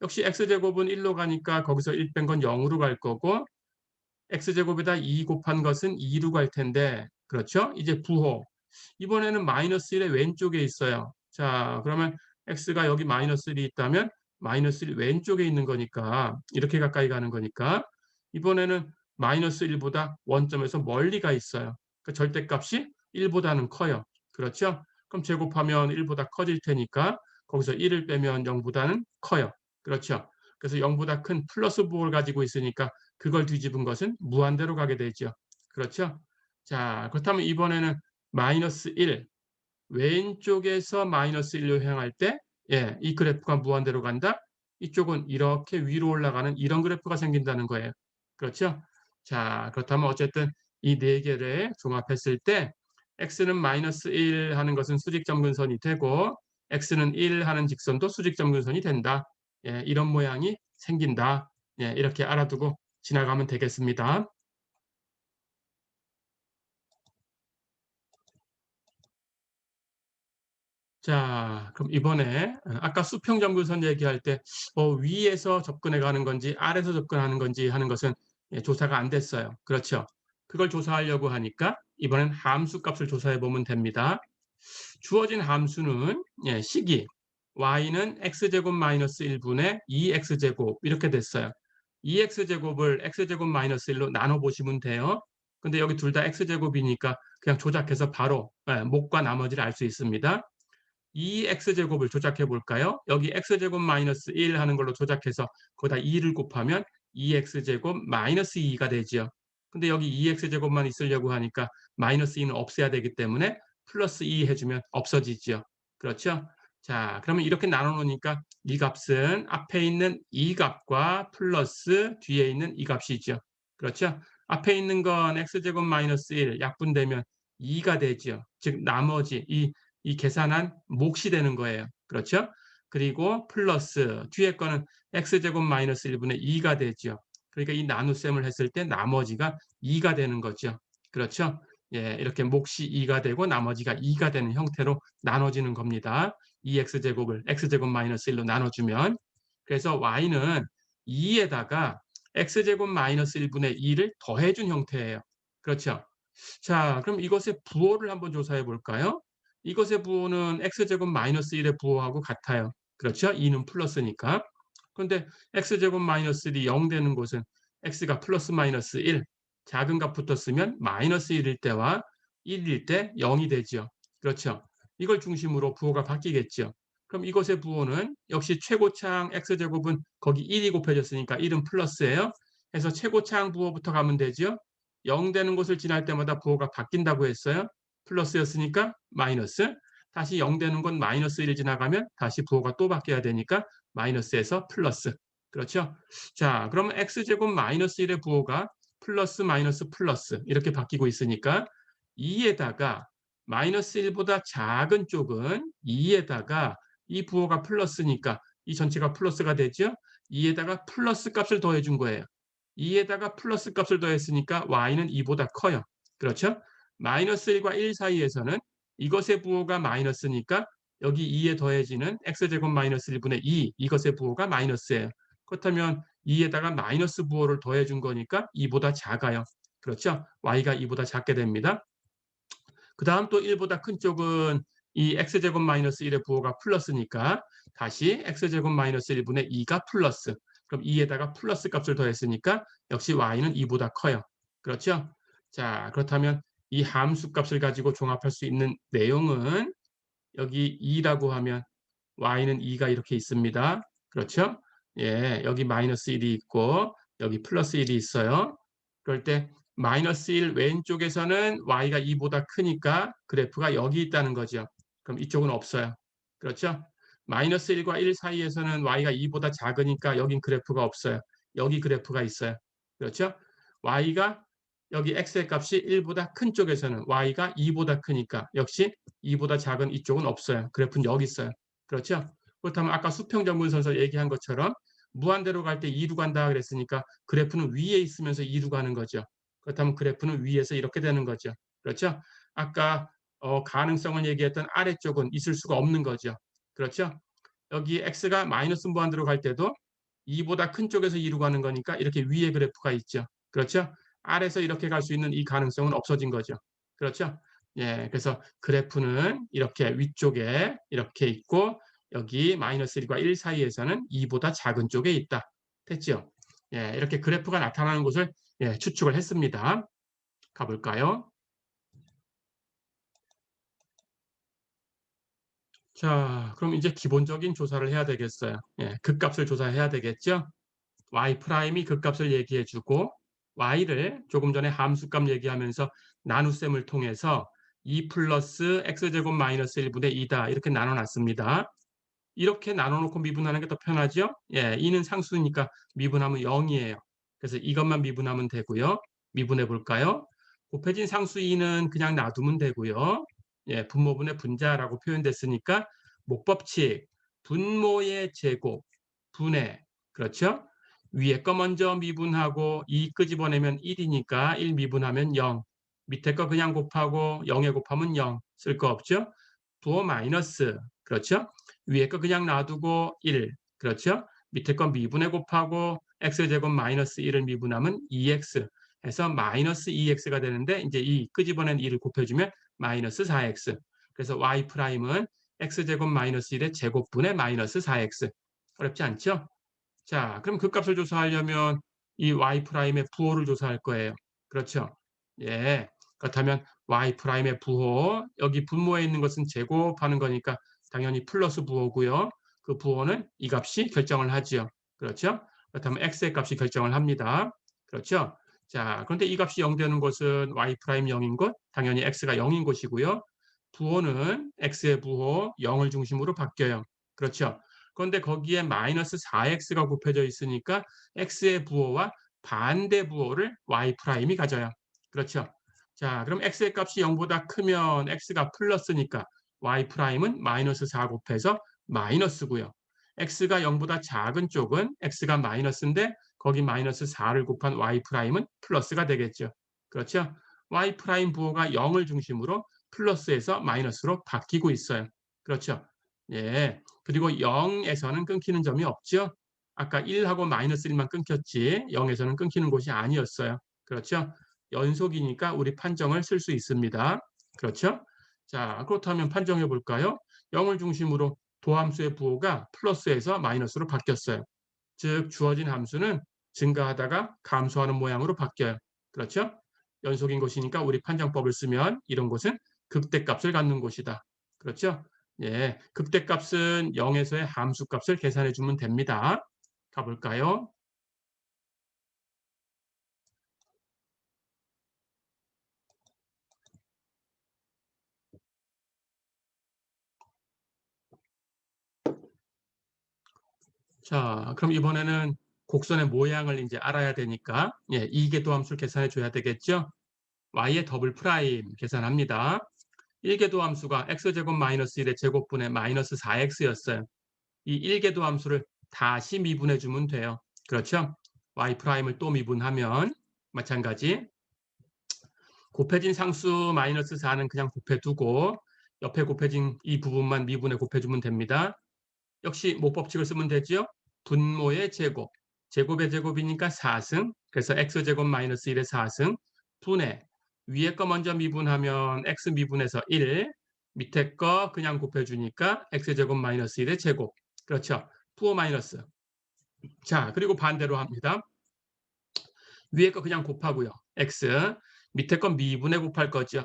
A: 역시 x제곱은 1로 가니까 거기서 1 뺀 건 0으로 갈 거고 x제곱에다 2 곱한 것은 2로 갈 텐데 그렇죠? 이제 부호 이번에는 마이너스 1의 왼쪽에 있어요. 자, 그러면 x가 여기 마이너스 1이 있다면 마이너스 1 왼쪽에 있는 거니까 이렇게 가까이 가는 거니까 이번에는 마이너스 1보다 원점에서 멀리 가 있어요. 그 절대값이 1보다는 커요. 그렇죠? 그럼 제곱하면 1보다 커질 테니까 거기서 1을 빼면 0보다는 커요. 그렇죠. 그래서 0보다 큰 플러스 부호를 가지고 있으니까 그걸 뒤집은 것은 무한대로 가게 되죠. 그렇죠? 자, 그렇다면 이번에는 마이너스 1, 왼쪽에서 마이너스 1로 향할 때, 예, 이 그래프가 무한대로 간다? 이쪽은 이렇게 위로 올라가는 이런 그래프가 생긴다는 거예요. 그렇죠? 자, 그렇다면 어쨌든 이 네 개를 종합했을 때 x는 마이너스 1 하는 것은 수직점근선이 되고 x는 1 하는 직선도 수직점근선이 된다. 예, 이런 모양이 생긴다. 예, 이렇게 알아두고 지나가면 되겠습니다. 자, 그럼 이번에 아까 수평점근선 얘기할 때 위에서 접근해 가는 건지 아래에서 접근하는 건지 하는 것은 예, 조사가 안 됐어요. 그렇죠. 그걸 조사하려고 하니까 이번엔 함수 값을 조사해 보면 됩니다. 주어진 함수는 예, 식이 y는 x제곱 마이너스 1분의 2x제곱 이렇게 됐어요. 2x제곱을 x제곱 마이너스 1로 나눠보시면 돼요. 근데 여기 둘 다 x제곱이니까 그냥 조작해서 바로 예, 목과 나머지를 알 수 있습니다. 2x제곱을 조작해 볼까요? 여기 x제곱 마이너스 1 하는 걸로 조작해서 거기다 2를 곱하면 2x제곱 마이너스 2가 되죠. 근데 여기 2x제곱만 있으려고 하니까 마이너스 2는 없애야 되기 때문에 플러스 2 해주면 없어지죠. 그렇죠? 자, 그러면 이렇게 나눠 놓으니까 이 값은 앞에 있는 이 값과 플러스 뒤에 있는 이 값이죠. 그렇죠? 앞에 있는 건 x제곱 마이너스 1 약분되면 2가 되죠. 즉 나머지 이 계산한 몫이 되는 거예요. 그렇죠? 그리고 플러스 뒤에 거는 x제곱 마이너스 1분의 2가 되죠. 그러니까 이 나눗셈을 했을 때 나머지가 2가 되는 거죠. 그렇죠? 예, 이렇게 몫이 2가 되고 나머지가 2가 되는 형태로 나눠지는 겁니다. 2x제곱을 x제곱 마이너스 1로 나눠주면 그래서 y는 2에다가 x제곱 마이너스 1분의 2를 더해준 형태예요. 그렇죠? 자, 그럼 이것의 부호를 한번 조사해 볼까요? 이것의 부호는 x제곱 마이너스 1의 부호하고 같아요. 그렇죠? 2는 플러스니까. 그런데 x제곱 마이너스 1이 0 되는 곳은 x가 플러스 마이너스 1, 작은 값부터 쓰면 마이너스 1일 때와 1일 때 0이 되죠. 그렇죠? 이걸 중심으로 부호가 바뀌겠죠. 그럼 이것의 부호는 역시 최고차항 x제곱은 거기 1이 곱해졌으니까 1은 플러스예요. 해서 최고차항 부호부터 가면 되죠. 0 되는 곳을 지날 때마다 부호가 바뀐다고 했어요. 플러스였으니까 마이너스, 다시 0 되는 건 마이너스 1 지나가면 다시 부호가 또 바뀌어야 되니까 마이너스에서 플러스. 그렇죠? 자, 그러면 x제곱 마이너스 1의 부호가 플러스 마이너스 플러스 이렇게 바뀌고 있으니까 2에다가 마이너스 1보다 작은 쪽은 2에다가 이 부호가 플러스니까 이 전체가 플러스가 되죠? 2에다가 플러스 값을 더해 준 거예요. 2에다가 플러스 값을 더했으니까 y는 2보다 커요. 그렇죠? 마이너스 1과 1 사이에서는 이것의 부호가 마이너스니까 여기 2에 더해지는 x제곱 마이너스 1분의 2 이것의 부호가 마이너스예요. 그렇다면 2에다가 마이너스 부호를 더해준 거니까 2보다 작아요. 그렇죠? y가 2보다 작게 됩니다. 그 다음 또 1보다 큰 쪽은 이 x제곱 마이너스 1의 부호가 플러스니까 다시 x제곱 마이너스 1분의 2가 플러스. 그럼 2에다가 플러스 값을 더했으니까 역시 y는 2보다 커요. 그렇죠? 자, 그렇다면 이 함수 값을 가지고 종합할 수 있는 내용은 여기 2라고 하면 y는 2가 이렇게 있습니다. 그렇죠? 예, 여기 마이너스 1이 있고 여기 플러스 1이 있어요. 그럴 때 마이너스 1 왼쪽에서는 y가 2보다 크니까 그래프가 여기 있다는 거죠. 그럼 이쪽은 없어요. 그렇죠? 마이너스 1과 1 사이에서는 y가 2보다 작으니까 여긴 그래프가 없어요. 여기 그래프가 있어요. 그렇죠? y가 여기 x의 값이 1보다 큰 쪽에서는 y가 2보다 크니까 역시 2보다 작은 이쪽은 없어요. 그래프는 여기 있어요. 그렇죠? 그렇다면 아까 수평점근선에서 얘기한 것처럼 무한대로 갈 때 2루 간다 그랬으니까 그래프는 위에 있으면서 2루 가는 거죠. 그렇다면 그래프는 위에서 이렇게 되는 거죠. 그렇죠? 아까 가능성을 얘기했던 아래쪽은 있을 수가 없는 거죠. 그렇죠? 여기 x가 마이너스 무한대로 갈 때도 2보다 큰 쪽에서 2루 가는 거니까 이렇게 위에 그래프가 있죠. 그렇죠? 아래에서 이렇게 갈 수 있는 이 가능성은 없어진 거죠. 그렇죠? 예, 그래서 그래프는 이렇게 위쪽에 이렇게 있고 여기 마이너스 1과 1 사이에서는 2보다 작은 쪽에 있다. 됐죠? 예, 이렇게 그래프가 나타나는 곳을 예, 추측을 했습니다. 가볼까요? 자, 그럼 이제 기본적인 조사를 해야 되겠어요. 예, 극값을 조사해야 되겠죠? y 프라임이 극값을 얘기해 주고 y를 조금 전에 함수값 얘기하면서 나눗셈을 통해서 2 플러스 x제곱 마이너스 1분의 2다 이렇게 나눠 놨습니다. 이렇게 나눠 놓고 미분하는 게 더 편하죠? 예, 2는 상수니까 미분하면 0이에요. 그래서 이것만 미분하면 되고요. 미분해 볼까요? 곱해진 상수 2는 그냥 놔두면 되고요. 예, 분모분의 분자라고 표현됐으니까 목법칙 분모의 제곱 분의 그렇죠? 위에 거 먼저 미분하고 2 끄집어내면 1이니까 1 미분하면 0. 밑에 거 그냥 곱하고 0에 곱하면 0. 쓸 거 없죠? 부호 마이너스 그렇죠? 위에 거 그냥 놔두고 1 그렇죠? 밑에 거 미분해 곱하고 x제곱 마이너스 1을 미분하면 2x 해서 마이너스 2x가 되는데 이제 이 끄집어낸 2를 곱해주면 마이너스 4x 그래서 y 프라임은 x제곱 마이너스 1의 제곱분의 마이너스 4x 어렵지 않죠? 자, 그럼 극값을 조사하려면 이 y 프라임의 부호를 조사할 거예요. 그렇죠? 예. 그렇다면 y 프라임의 부호, 여기 분모에 있는 것은 제곱하는 거니까 당연히 플러스 부호고요. 그 부호는 이 값이 결정을 하지요. 그렇죠? 그렇다면 x의 값이 결정을 합니다. 그렇죠? 자, 그런데 이 값이 0 되는 것은 y 프라임 0인 것, 당연히 x가 0인 것이고요. 부호는 x의 부호 0을 중심으로 바뀌어요. 그렇죠? 그런데 거기에 마이너스 4x가 곱해져 있으니까 x의 부호와 반대 부호를 y 프라임이 가져요. 그렇죠? 자, 그럼 x의 값이 0보다 크면 x가 플러스니까 y 프라임은 마이너스 4 곱해서 마이너스고요. x가 0보다 작은 쪽은 x가 마이너스인데 거기 마이너스 4를 곱한 y 프라임은 플러스가 되겠죠. 그렇죠? y 프라임 부호가 0을 중심으로 플러스에서 마이너스로 바뀌고 있어요. 그렇죠? 예. 그리고 0에서는 끊기는 점이 없죠. 아까 1하고 마이너스 1만 끊겼지 0에서는 끊기는 곳이 아니었어요. 그렇죠? 연속이니까 우리 판정을 쓸 수 있습니다. 그렇죠? 자, 그렇다면 판정해 볼까요? 0을 중심으로 도함수의 부호가 플러스에서 마이너스로 바뀌었어요. 즉 주어진 함수는 증가하다가 감소하는 모양으로 바뀌어요. 그렇죠? 연속인 것이니까 우리 판정법을 쓰면 이런 것은 극대값을 갖는 곳이다. 그렇죠? 예, 극대값은 0에서의 함수값을 계산해 주면 됩니다. 가볼까요? 자, 그럼 이번에는 곡선의 모양을 이제 알아야 되니까 예, 이계도함수를 계산해 줘야 되겠죠? y의 더블 프라임 계산합니다. 1계도 함수가 x제곱 마이너스 1의 제곱분의 마이너스 4x였어요. 이 1계도 함수를 다시 미분해 주면 돼요. 그렇죠? y 프라임을 또 미분하면 마찬가지 곱해진 상수 마이너스 4는 그냥 곱해두고 옆에 곱해진 이 부분만 미분해 곱해주면 됩니다. 역시 모법칙을 쓰면 되죠. 분모의 제곱, 제곱의 제곱이니까 4승, 그래서 x제곱 마이너스 1의 4승, 분의 위에 거 먼저 미분하면 x 미분해서 1, 밑에 거 그냥 곱해주니까 x제곱 마이너스 1의 제곱, 그렇죠. 부호 마이너스. 자, 그리고 반대로 합니다. 위에 거 그냥 곱하고요. x, 밑에 거 미분해 곱할 거죠.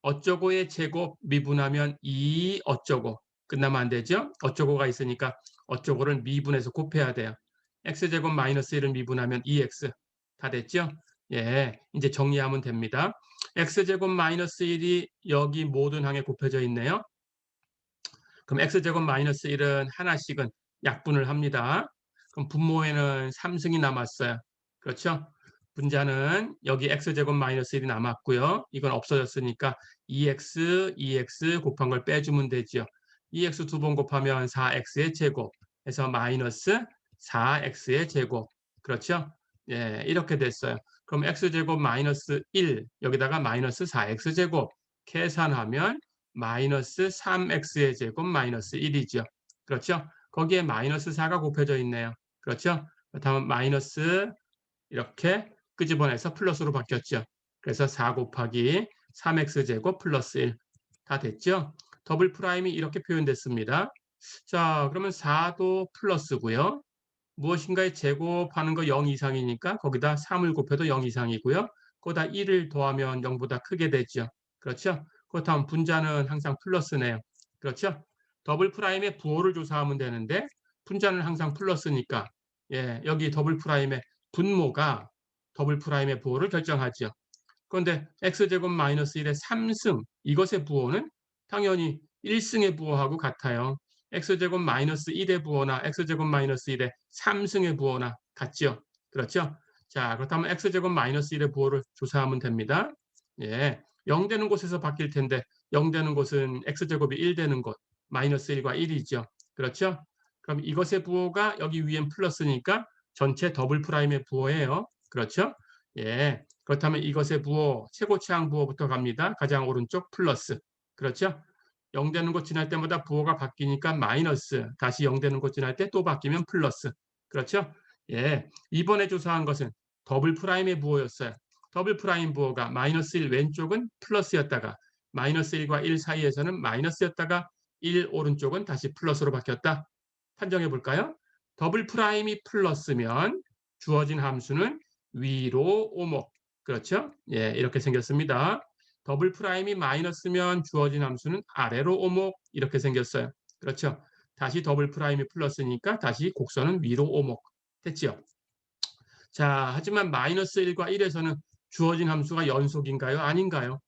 A: 어쩌고의 제곱 미분하면 2 어쩌고 끝나면 안 되죠? 어쩌고가 있으니까 어쩌고를 미분해서 곱해야 돼요. x제곱 마이너스 1을 미분하면 2x 다 됐죠? 예, 이제 정리하면 됩니다. x제곱 마이너스 1이 여기 모든 항에 곱해져 있네요. 그럼 x제곱 마이너스 1은 하나씩은 약분을 합니다. 그럼 분모에는 3승이 남았어요. 그렇죠? 분자는 여기 x제곱 마이너스 1이 남았고요. 이건 없어졌으니까 2x, 2x 곱한 걸 빼주면 되죠. 2x 두 번 곱하면 4x의 제곱 해서 마이너스 4x의 제곱. 그렇죠? 예, 이렇게 됐어요. 그럼 x제곱 마이너스 1 여기다가 마이너스 4x 제곱 계산하면 마이너스 3x의 제곱 마이너스 1이죠. 그렇죠? 거기에 마이너스 4가 곱해져 있네요. 그렇죠? 그렇다면 마이너스 이렇게 끄집어내서 플러스로 바뀌었죠. 그래서 4 곱하기 3x제곱 플러스 1. 다 됐죠? 더블 프라임이 이렇게 표현됐습니다. 자, 그러면 4도 플러스고요. 무엇인가의 제곱하는 거 0 이상이니까 거기다 3을 곱해도 0 이상이고요. 거기다 1을 더하면 0보다 크게 되죠. 그렇죠? 그렇다면 분자는 항상 플러스네요. 그렇죠? 더블 프라임의 부호를 조사하면 되는데 분자는 항상 플러스니까 여기 더블 프라임의 분모가 더블 프라임의 부호를 결정하죠. 그런데 x제곱 마이너스 1의 3승 이것의 부호는 당연히 1승의 부호하고 같아요. x제곱 마이너스 1의 부호나 x제곱 마이너스 1의 3승의 부호나 같죠. 그렇죠? 자, 그렇다면 x제곱 마이너스 1의 부호를 조사하면 됩니다. 0 되는 곳에서 바뀔 텐데 0 되는 곳은 x제곱이 1 되는 곳 마이너스 1과 1이죠. 그렇죠? 그럼 이것의 부호가 여기 위엔 플러스니까 전체 더블 프라임의 부호예요. 그렇죠? 그렇다면 이것의 부호, 최고차항 부호부터 갑니다. 가장 오른쪽 플러스. 그렇죠? 0 되는 곳 지날 때마다 부호가 바뀌니까 마이너스, 다시 0 되는 곳 지날 때 또 바뀌면 플러스. 그렇죠? 이번에 조사한 것은 더블 프라임의 부호였어요. 더블 프라임 부호가 마이너스 1 왼쪽은 플러스였다가 마이너스 1과 1 사이에서는 마이너스였다가 1 오른쪽은 다시 플러스로 바뀌었다. 판정해 볼까요? 더블 프라임이 플러스면 주어진 함수는 위로 오목. 그렇죠? 이렇게 생겼습니다. 더블 프라임이 마이너스면 주어진 함수는 아래로 오목. 이렇게 생겼어요. 그렇죠? 다시 더블 프라임이 플러스니까 다시 곡선은 위로 오목. 됐죠? 자, 하지만 마이너스 1과 1에서는 주어진 함수가 연속인가요? 아닌가요?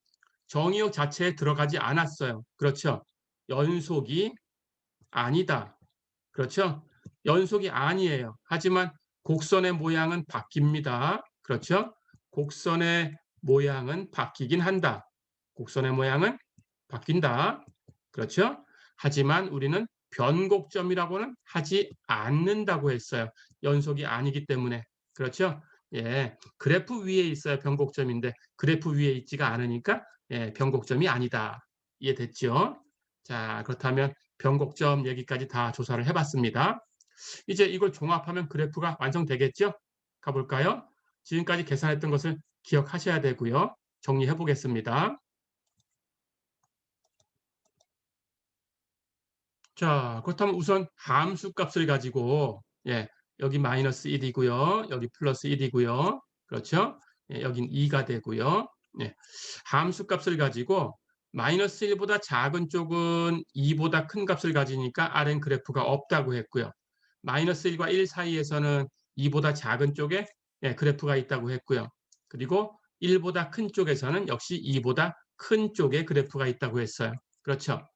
A: 정의역 자체에 들어가지 않았어요. 그렇죠? 연속이 아니다. 그렇죠? 연속이 아니에요. 하지만 곡선의 모양은 바뀝니다. 그렇죠? 곡선의 모양은 바뀌긴 한다. 곡선의 모양은 바뀐다. 그렇죠? 하지만 우리는 변곡점이라고는 하지 않는다고 했어요. 연속이 아니기 때문에. 그렇죠? 그래프 위에 있어야 변곡점인데 그래프 위에 있지가 않으니까 변곡점이 아니다. 이해됐죠? 자, 그렇다면 변곡점 얘기까지 다 조사를 해봤습니다. 이제 이걸 종합하면 그래프가 완성되겠죠? 가볼까요? 지금까지 계산했던 것을 기억하셔야 되고요. 정리해 보겠습니다. 자, 그렇다면 우선 함수 값을 가지고 여기 마이너스 1이고요. 여기 플러스 1이고요. 그렇죠? 여긴 2가 되고요. 함수 값을 가지고 마이너스 1보다 작은 쪽은 2보다 큰 값을 가지니까 Rn 그래프가 없다고 했고요. 마이너스 1과 1 사이에서는 2보다 작은 쪽에 그래프가 있다고 했고요. 그리고 1보다 큰 쪽에서는 역시 2보다 큰 쪽에 그래프가 있다고 했어요. 그렇죠?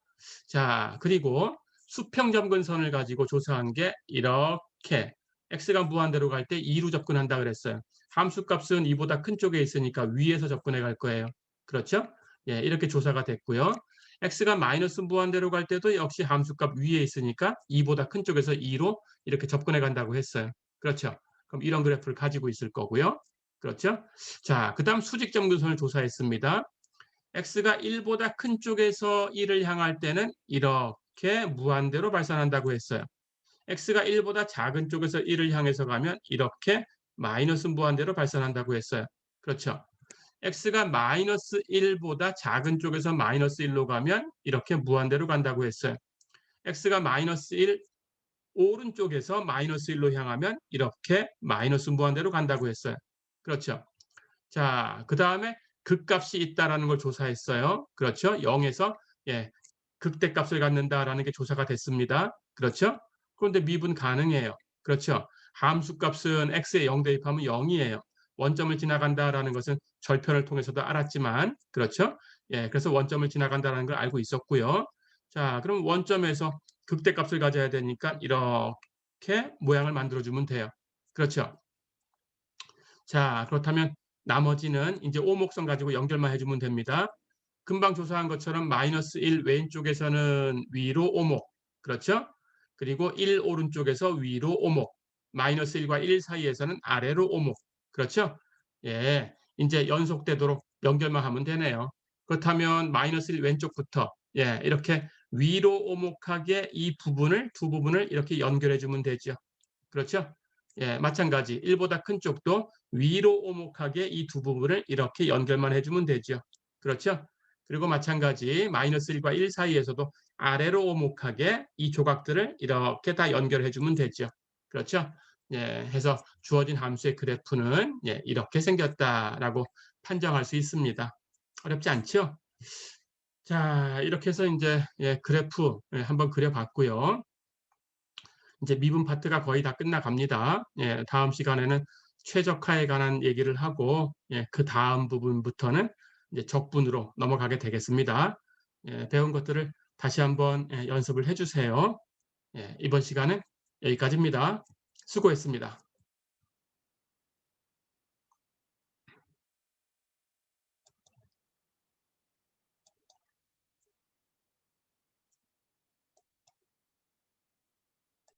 A: 자, 그리고 수평점근선을 가지고 조사한 게 이렇게 x가 무한대로 갈 때 2로 접근한다 그랬어요. 함수값은 2보다 큰 쪽에 있으니까 위에서 접근해 갈 거예요. 그렇죠? 이렇게 조사가 됐고요. x가 마이너스 무한대로 갈 때도 역시 함수값 위에 있으니까 2보다 큰 쪽에서 2로 이렇게 접근해 간다고 했어요. 그렇죠? 그럼 이런 그래프를 가지고 있을 거고요. 그렇죠? 자, 그 다음 수직점근선을 조사했습니다. x가 1보다 큰 쪽에서 1을 향할 때는 이렇게 무한대로 발산한다고 했어요. x가 1보다 작은 쪽에서 1을 향해서 가면 이렇게 마이너스 무한대로 발산한다고 했어요. 그렇죠? x가 마이너스 1보다 작은 쪽에서 마이너스 1로 가면 이렇게 무한대로 간다고 했어요. x가 마이너스 1 오른쪽에서 마이너스 1로 향하면 이렇게 마이너스 무한대로 간다고 했어요. 그렇죠? 자, 그 다음에 극값이 있다라는 걸 조사했어요. 그렇죠? 0에서 극대값을 갖는다라는 게 조사가 됐습니다. 그렇죠? 그런데 미분 가능해요. 그렇죠? 함수값은 x에 0 대입하면 0이에요. 원점을 지나간다라는 것은 절편을 통해서도 알았지만 그렇죠? 그래서 원점을 지나간다는 걸 알고 있었고요. 자, 그럼 원점에서 극대값을 가져야 되니까 이렇게 모양을 만들어주면 돼요. 그렇죠? 자, 그렇다면 나머지는 이제 오목선 가지고 연결만 해주면 됩니다. 금방 조사한 것처럼 마이너스 1 왼쪽에서는 위로 오목. 그렇죠? 그리고 1 오른쪽에서 위로 오목. 마이너스 1과 1 사이에서는 아래로 오목. 그렇죠? 이제 연속되도록 연결만 하면 되네요. 그렇다면 마이너스 1 왼쪽부터 이렇게 위로 오목하게 이 부분을 두 부분을 이렇게 연결해 주면 되죠. 그렇죠? 마찬가지 1보다 큰 쪽도 위로 오목하게 이 두 부분을 이렇게 연결만 해주면 되죠. 그렇죠? 그리고 마찬가지 마이너스 1과 1 사이에서도 아래로 오목하게 이 조각들을 이렇게 다 연결해주면 되죠. 그렇죠? 해서 주어진 함수의 그래프는 이렇게 생겼다라고 판정할 수 있습니다. 어렵지 않죠? 자, 이렇게 해서 이제 그래프 한번 그려봤고요. 이제 미분 파트가 거의 다 끝나갑니다. 다음 시간에는 최적화에 관한 얘기를 하고 그 다음 부분부터는 이제 적분으로 넘어가게 되겠습니다. 배운 것들을 다시 한번 연습을 해주세요. 이번 시간은 여기까지입니다. 수고했습니다.